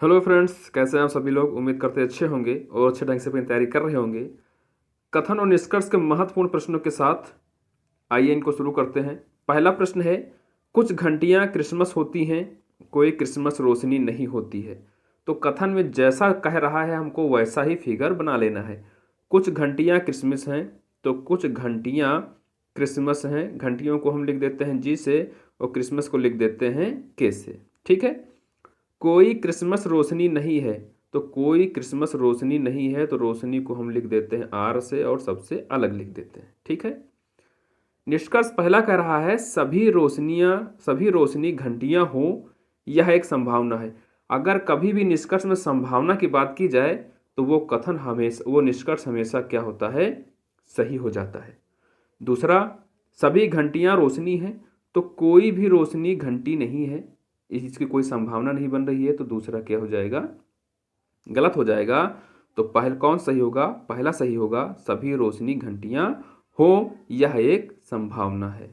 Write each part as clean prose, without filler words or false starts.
Hello friends, कैसे हैं आप सभी लोग। उम्मीद करते अच्छे होंगे और अच्छे ढंग से अपनी तैयारी कर रहे होंगे। कथन और निष्कर्ष के महत्वपूर्ण प्रश्नों के साथ आइए इनको शुरू करते हैं। पहला प्रश्न है, कुछ घंटियां क्रिसमस होती हैं, कोई क्रिसमस रोशनी नहीं होती है। तो कथन में जैसा कह रहा है हमको वैसा ही फिगर बना लेना है। कुछ घंटियां क्रिसमस हैं तो कुछ घंटियां क्रिसमस हैं। घंटियों को हम लिख देते हैं जी से और क्रिसमस को लिख देते हैं के से। ठीक है। कोई क्रिसमस रोशनी नहीं है तो कोई क्रिसमस रोशनी नहीं है तो रोशनी को हम लिख देते हैं आर से और सबसे अलग लिख देते हैं। ठीक है। निष्कर्ष पहला कह रहा है सभी रोशनी घंटियां हो, यह एक संभावना है। अगर कभी भी निष्कर्ष में संभावना की बात की जाए तो वो निष्कर्ष हमेशा क्या होता है, सही हो जाता है। दूसरा, सभी घंटियां रोशनी हैं तो कोई भी रोशनी घंटी नहीं है, इसकी कोई संभावना नहीं बन रही है, तो दूसरा क्या हो जाएगा, गलत हो जाएगा। तो कौन सही होगा, पहला सही होगा, सभी रोशनी घंटियां हो, यह एक संभावना है।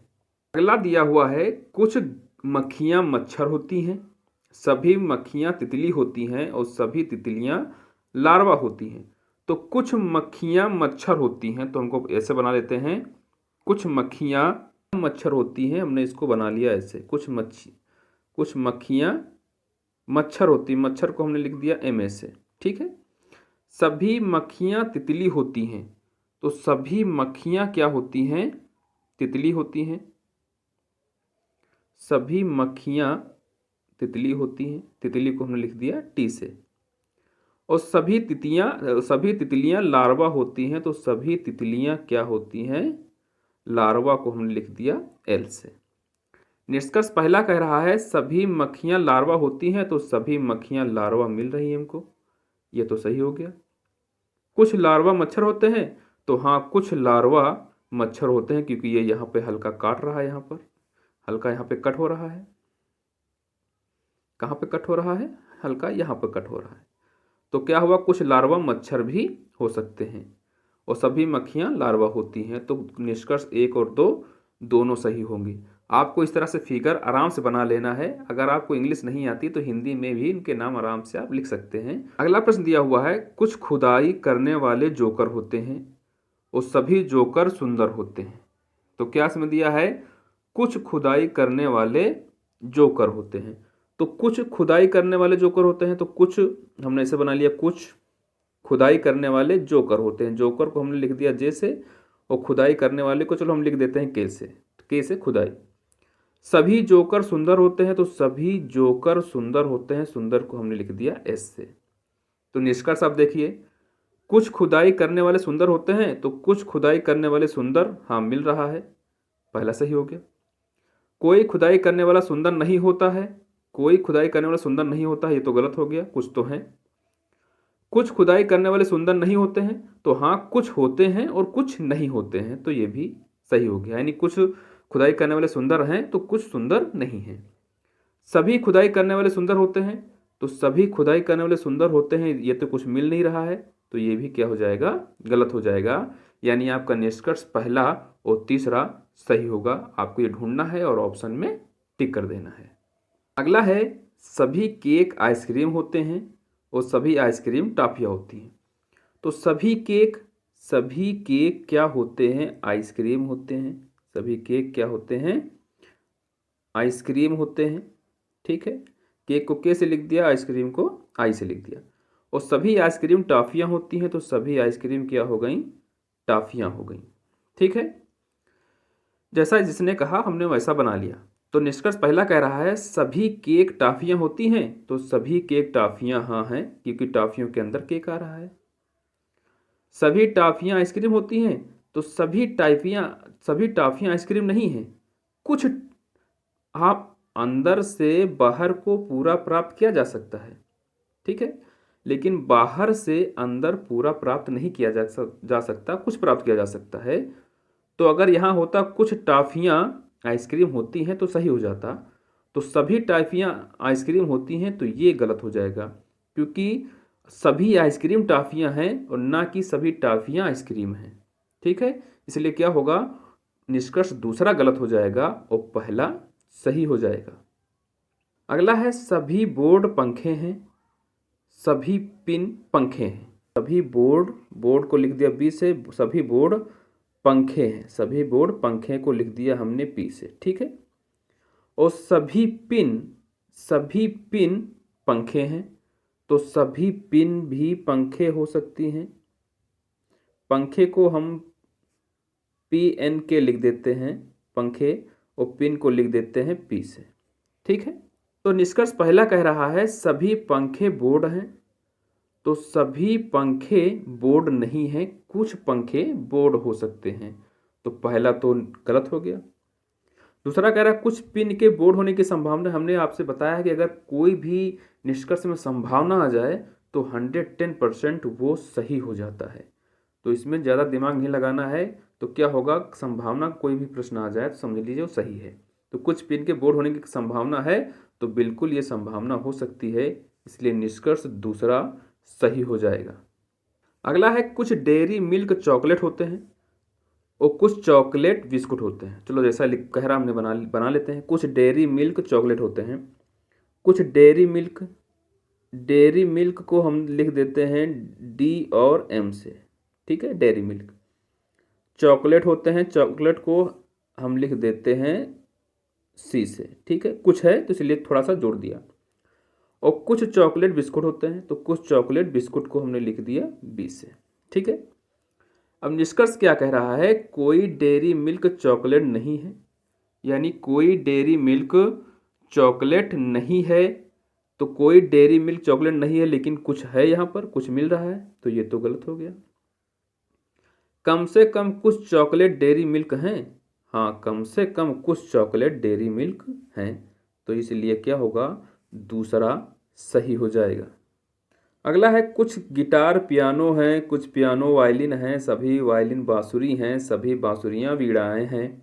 अगला दिया हुआ है, कुछ मक्खियां मच्छर होती हैं, सभी मक्खियां तितली होती हैं और सभी तितलियां लार्वा होती हैं। तो कुछ मक्खियां मच्छर होती हैं तो हमको ऐसे बना लेते हैं, कुछ मक्खियां मच्छर होती हैं, हमने इसको बना लिया ऐसे, कुछ मक्खियां मच्छर होती, मच्छर को हमने लिख दिया एम ए से। ठीक है। सभी मक्खियां तितली होती हैं तो सभी मक्खियां क्या होती हैं, तितली होती हैं। सभी मक्खियां तितली होती हैं, तितली को हमने लिख दिया टी से। और सभी तितलियां लार्वा होती हैं तो सभी तितलियां क्या होती हैं, लार्वा को हमने लिख दिया एल से। निष्कर्ष पहला कह रहा है सभी मक्खियां लार्वा होती हैं तो सभी मक्खियां लार्वा मिल रही हैं हमको, ये तो सही हो गया। कुछ लार्वा मच्छर होते हैं तो हाँ, कुछ लार्वा मच्छर होते हैं क्योंकि ये यहाँ पे हल्का काट रहा है, यहाँ पर हल्का यहाँ पे कट हो रहा है। कहाँ पे कट हो रहा है, हल्का यहाँ पे कट हो रहा है। तो क्या हुआ, कुछ लार्वा मच्छर भी हो सकते हैं और सभी मक्खियां लार्वा होती हैं। तो निष्कर्ष 1 और 2 दोनों सही होंगे। आपको इस तरह से फिगर आराम से बना लेना है। अगर आपको इंग्लिश नहीं आती तो हिंदी में भी इनके नाम आराम से आप लिख सकते हैं। अगला प्रश्न दिया हुआ है, कुछ खुदाई करने वाले जोकर होते हैं और सभी जोकर सुंदर होते हैं। तो क्या इसमें दिया है, कुछ खुदाई करने वाले जोकर होते हैं। तो कुछ खुदाई करने वाले जोकर होते हैं तो कुछ हमने ऐसे बना लिया, कुछ खुदाई करने वाले जोकर होते हैं। जोकर को हमने लिख दिया जे से और खुदाई करने वाले को चलो हम लिख देते हैं के से खुदाई। सभी जोकर सुंदर होते हैं तो सभी जोकर सुंदर होते हैं, सुंदर को हमने लिख दिया एस से। तो निष्कर्ष आप देखिए, कुछ खुदाई करने वाले सुंदर होते हैं तो कुछ खुदाई करने वाले सुंदर, हाँ मिल रहा है, पहला सही हो गया। कोई खुदाई करने वाला सुंदर नहीं होता है, कोई खुदाई करने वाला सुंदर नहीं होता है, ये तो गलत हो गया, कुछ तो है। कुछ खुदाई करने वाले सुंदर नहीं होते हैं तो हाँ, कुछ होते हैं और कुछ नहीं होते हैं, तो ये भी सही हो गया। यानी कुछ खुदाई करने वाले सुंदर हैं तो कुछ सुंदर नहीं हैं। सभी खुदाई करने वाले सुंदर होते हैं तो सभी खुदाई करने वाले सुंदर होते हैं, ये तो कुछ मिल नहीं रहा है, तो ये भी क्या हो जाएगा, गलत हो जाएगा। यानी आपका निष्कर्ष पहला और तीसरा सही होगा। आपको ये ढूंढना है और ऑप्शन में टिक कर देना है। अगला है, सभी केक आइसक्रीम होते हैं और सभी आइसक्रीम टॉफियाँ होती हैं। तो सभी केक क्या होते हैं, आइसक्रीम होते हैं। सभी केक क्या होते हैं, आइसक्रीम होते हैं। ठीक है। केक को के से लिख दिया, आइसक्रीम को आई से लिख दिया। और सभी आइसक्रीम टॉफियाँ होती हैं तो सभी आइसक्रीम क्या हो गई, टॉफियाँ हो गई। ठीक है। जैसा जिसने कहा हमने वैसा बना लिया। तो निष्कर्ष पहला कह रहा है सभी केक टॉफियाँ होती हैं तो सभी केक टॉफियाँ हाँ हैं क्योंकि टॉफियों के अंदर केक आ रहा है। सभी टॉफियाँ आइसक्रीम होती हैं तो सभी टॉफियाँ आइसक्रीम नहीं हैं। कुछ, आप अंदर से बाहर को पूरा प्राप्त किया जा सकता है, ठीक है, लेकिन बाहर से अंदर पूरा प्राप्त नहीं किया जा सकता, कुछ प्राप्त किया जा सकता है। तो अगर यहाँ होता कुछ टॉफियाँ आइसक्रीम होती हैं तो सही हो जाता, तो सभी टॉफियाँ आइसक्रीम होती हैं तो ये गलत हो जाएगा क्योंकि सभी आइसक्रीम टॉफियाँ हैं और ना कि सभी टॉफियाँ आइसक्रीम हैं। ठीक है। इसलिए क्या होगा, निष्कर्ष दूसरा गलत हो जाएगा और पहला सही हो जाएगा। अगला है, सभी बोर्ड पंखे हैं सभी पिन पंखे हैं। सभी बोर्ड, बोर्ड को लिख दिया बी से, सभी बोर्ड पंखे हैं, सभी बोर्ड पंखे को लिख दिया हमने पी से, ठीक है। और सभी पिन पंखे हैं, तो सभी पिन भी पंखे हो सकती हैं। पंखे को हम पी एन के लिख देते हैं पंखे, और पिन को लिख देते हैं पी से, ठीक है। तो निष्कर्ष पहला कह रहा है सभी पंखे बोर्ड हैं, तो सभी पंखे बोर्ड नहीं हैं, कुछ पंखे बोर्ड हो सकते हैं, तो पहला तो गलत हो गया। दूसरा कह रहा है कुछ पिन के बोर्ड होने की संभावना। हमने आपसे बताया है कि अगर कोई भी निष्कर्ष में संभावना आ जाए तो 110% वो सही हो जाता है, तो इसमें ज़्यादा दिमाग नहीं लगाना है। तो क्या होगा, संभावना कोई भी प्रश्न आ जाए तो समझ लीजिए वो सही है। तो कुछ पिन के बोर्ड होने की संभावना है, तो बिल्कुल ये संभावना हो सकती है, इसलिए निष्कर्ष दूसरा सही हो जाएगा। अगला है कुछ डेयरी मिल्क चॉकलेट होते हैं और कुछ चॉकलेट बिस्कुट होते हैं। चलो जैसा कह रहा हमने बना लेते हैं। कुछ डेयरी मिल्क चॉकलेट होते हैं, कुछ डेयरी मिल्क को हम लिख देते हैं डी और एम से, ठीक है। डेयरी मिल्क चॉकलेट होते हैं, चॉकलेट को हम लिख देते हैं सी से, ठीक है। कुछ है तो इसलिए थोड़ा सा जोड़ दिया। और कुछ चॉकलेट बिस्कुट होते हैं, तो कुछ चॉकलेट बिस्कुट को हमने लिख दिया बी से, ठीक है। अब निष्कर्ष क्या कह रहा है, कोई डेयरी मिल्क चॉकलेट नहीं है, यानी कोई डेयरी मिल्क चॉकलेट नहीं है। तो कोई डेयरी मिल्क चॉकलेट नहीं है, लेकिन कुछ है, यहाँ पर कुछ मिल रहा है, तो ये तो गलत हो गया। कम से कम कुछ चॉकलेट डेयरी मिल्क हैं, हाँ कम से कम कुछ चॉकलेट डेयरी मिल्क हैं, तो इसलिए क्या होगा, दूसरा सही हो जाएगा। अगला है कुछ गिटार पियानो हैं, कुछ पियानो वायलिन हैं, सभी वायलिन बांसुरी हैं, सभी बांसुरियां वीणाएं हैं।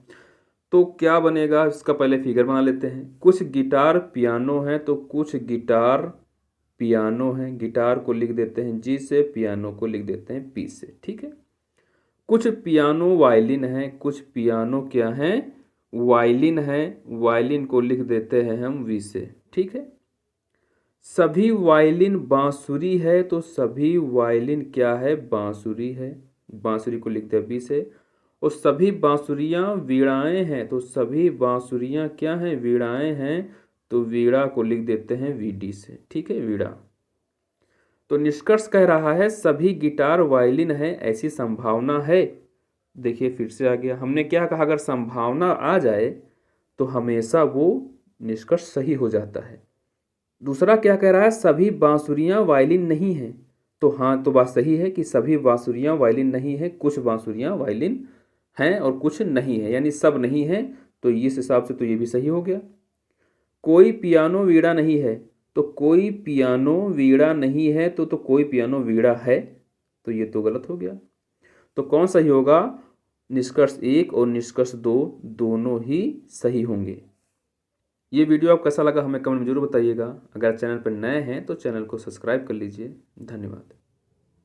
तो क्या बनेगा, इसका पहले फिगर बना लेते हैं। कुछ गिटार पियानो हैं, तो कुछ गिटार पियानो हैं, गिटार को लिख देते हैं जी से, पियानो को लिख देते हैं पी से, ठीक है। कुछ पियानो वायलिन हैं, कुछ पियानो क्या हैं, वायलिन हैं, वायलिन को लिख देते हैं हम वी से, ठीक है। सभी वायलिन बांसुरी है, तो सभी वायलिन क्या है, बांसुरी है, बांसुरी को लिखते हैं बी से। और सभी बांसुरियां वीणाएं हैं, तो सभी बांसुरियां क्या हैं, वीणाएं हैं, तो वीणा को लिख देते हैं वी डी से, ठीक है, वीणा। तो निष्कर्ष कह रहा है सभी गिटार वायलिन है, ऐसी संभावना है। देखिए फिर से आ गया, हमने क्या कहा, अगर संभावना आ जाए तो हमेशा वो निष्कर्ष सही हो जाता है। दूसरा क्या कह रहा है, सभी बांसुरियां वायलिन नहीं है, तो हाँ तो बात सही है कि सभी बांसुरियां वायलिन नहीं है, कुछ बांसुरियां वायलिन हैं और कुछ नहीं है, यानी सब नहीं है, तो इस हिसाब से तो ये भी सही हो गया। कोई पियानो वीणा नहीं है, तो कोई पियानो वीणा नहीं है, तो कोई पियानो वीणा है, तो ये तो गलत हो गया। तो कौन सही होगा, निष्कर्ष 1 और निष्कर्ष 2 दोनों ही सही होंगे। ये वीडियो आपको कैसा लगा हमें कमेंट में जरूर बताइएगा। अगर चैनल पर नए हैं तो चैनल को सब्सक्राइब कर लीजिए। धन्यवाद।